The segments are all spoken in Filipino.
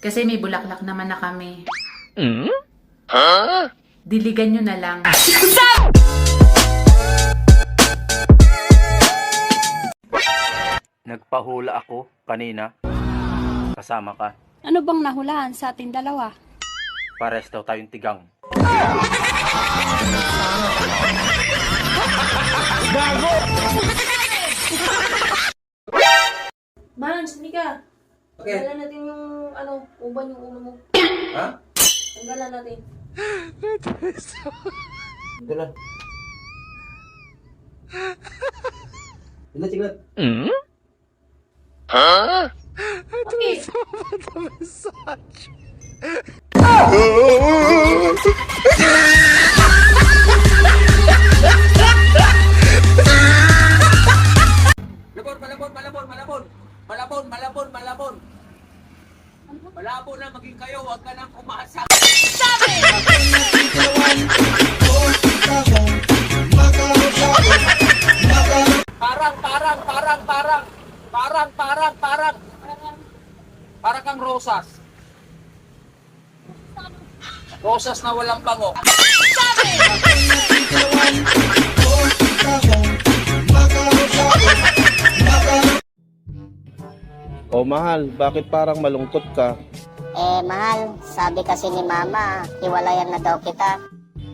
Kasi may bulaklak naman na kami. Huh? Diligan nyo na lang. Nagpahula ako kanina. Kasama ka. Ano bang nahulaan sa ating dalawa? Pares daw tayong tigang. Mans, hindi ka. Okay. Tanggalan natin yung, uban yung ulo mo. Ha? Tanggalan natin. Ito lang. Ito, chigot. Huh? Okay. Malabon. Malabo na maging kayo, huwag ka nang umasa. Parang kang rosas. Rosas na walang bango. Oh mahal, bakit parang malungkot ka? Mahal, sabi kasi ni Mama, hiwalayan na daw kita.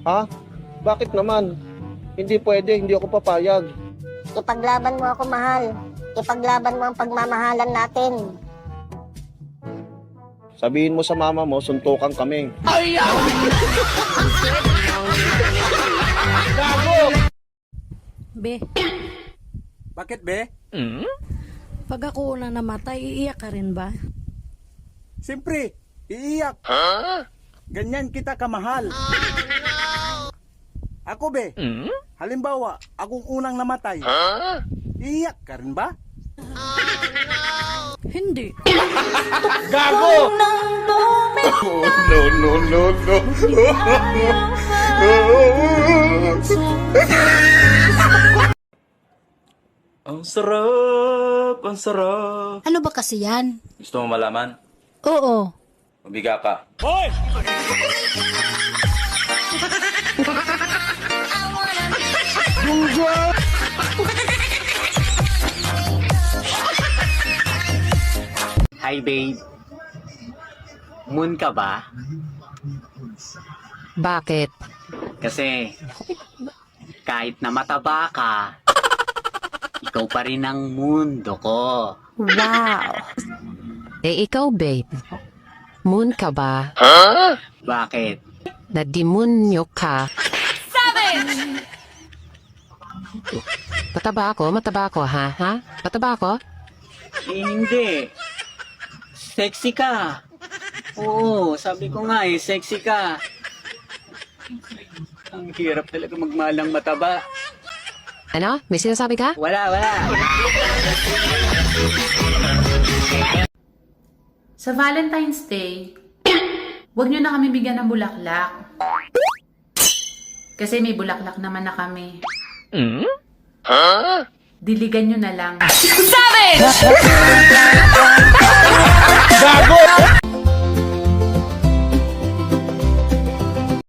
Ha? Bakit naman? Hindi pwede, hindi ako papayag. Ipaglaban mo ako, mahal. Ipaglaban mo ang pagmamahalan natin. Sabihin mo sa mama mo, suntukan kami. Be, Bakit be? pag ako na namatay, iiyak ka rin ba? Siyempre, iiyak. Huh? Ganyan kita kamahal. Ako be, halimbawa, akong unang namatay, Huh? iiyak ka rin ba? Hindi. Gago! Ang sarap, ang sarap. Ano ba kasi yan? Gusto mo malaman? Oo. Mabiga ka. Hi babe. Moon ka ba? Bakit? Kasi kahit na mataba ka, ikaw pa rin ang mundo ko. Wow! Ikaw, babe. Moon ka ba? Huh? Bakit? Nadimonyo ka. Mataba ako, ha? Mataba ako? Hindi. Sexy ka. Oo, sabi ko nga sexy ka. Ang hirap talaga magmalang mataba. Ano? May sinasabi ka? Wala. Sa Valentine's Day, huwag nyo na kami bigyan ng bulaklak. Kasi may bulaklak naman na kami. Huh? Diligan nyo na lang. Gago!